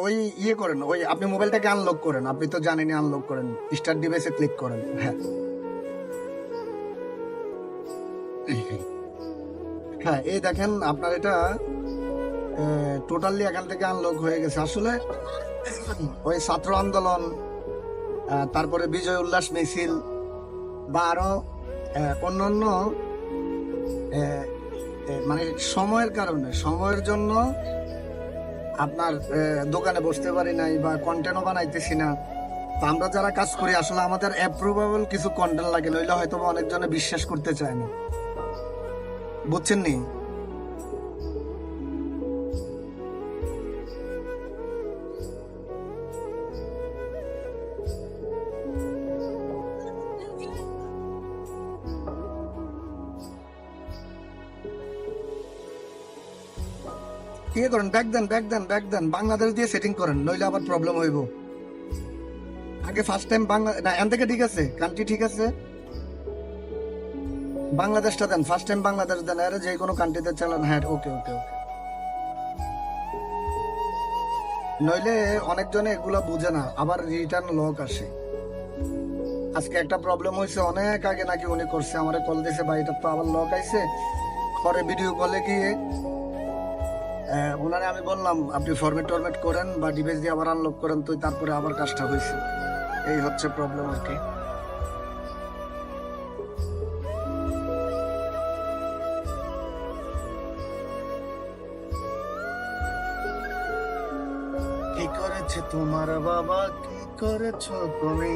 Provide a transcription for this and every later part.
ওই ইয়ে করেন, ওই আপনি মোবাইলটাকে আনলক করেন, আপনি তো জানেনই, আনলক করেন, স্টার্ট ডিভাইসে ক্লিক করেন। হ্যাঁ হ্যাঁ, এই দেখেন আপনার এটা টোটালি এখান থেকে আনলক হয়ে গেছে। আসলে ওই ছাত্র আন্দোলন, তারপরে বিজয় উল্লাস মিছিল বা আরো অন্যান্য মানে সময়ের কারণে, সময়ের জন্য আপনার দোকানে বসতে পারি নাই বা কন্টেন্টও বানাইতেছি না। তো আমরা যারা কাজ করি আসলে আমাদের অ্যাপ্রুভেবল কিছু কন্টেন্ট লাগে, নইলে হয়তো অনেকজনে বিশ্বাস করতে চায় না, বুঝছেন নি? কি করেন, back then, back then, back then, Bangladesh দিয়ে সেটিং করেন, নইলে আবার প্রবলেম হইব। আগে ফার্স্ট টাইম বাংলা না, এখান থেকে ঠিক আছে, কান্ট্রি ঠিক আছে, বাংলাদেশটা দেন, ফার্স্ট টাইম বাংলাদেশ দেন, আরে যে কোনো কান্ট্রিতে চালান। হ্যাঁ, ওকে ওকে ওকে। নইলে অনেকজনে এগুলা বুঝে না, আবার রিটার্ন লক আসে। আজকে একটা প্রবলেম হয়েছে, অনেক আগে নাকি উনি করছে, আমারে কল দিয়েছে, ভাই এটা তো আবার লক আইছে। পরে ভিডিও কলে গিয়ে ওনারে আমি বললাম আপনি ফরমেট টরমেট করেন বা ডিভাইস দিয়ে আবার আনলক করেন, তো তারপরে আবার কাজটা হয়েছে। এই হচ্ছে প্রবলেম আর কি। কি করেছে তোমার বাবা, কি করেছো তুমি,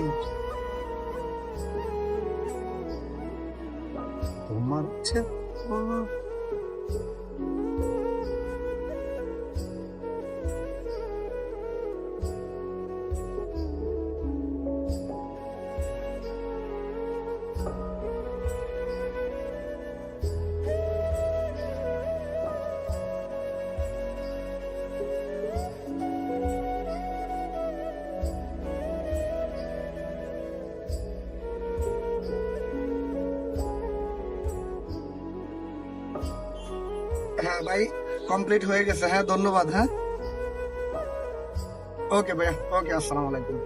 তোমার ছেলে। হ্যাঁ ভাই, কমপ্লিট হয়ে গেছে। হ্যাঁ ধন্যবাদ। হ্যাঁ ওকে ভাইয়া, ওকে, আসসালামু আলাইকুম।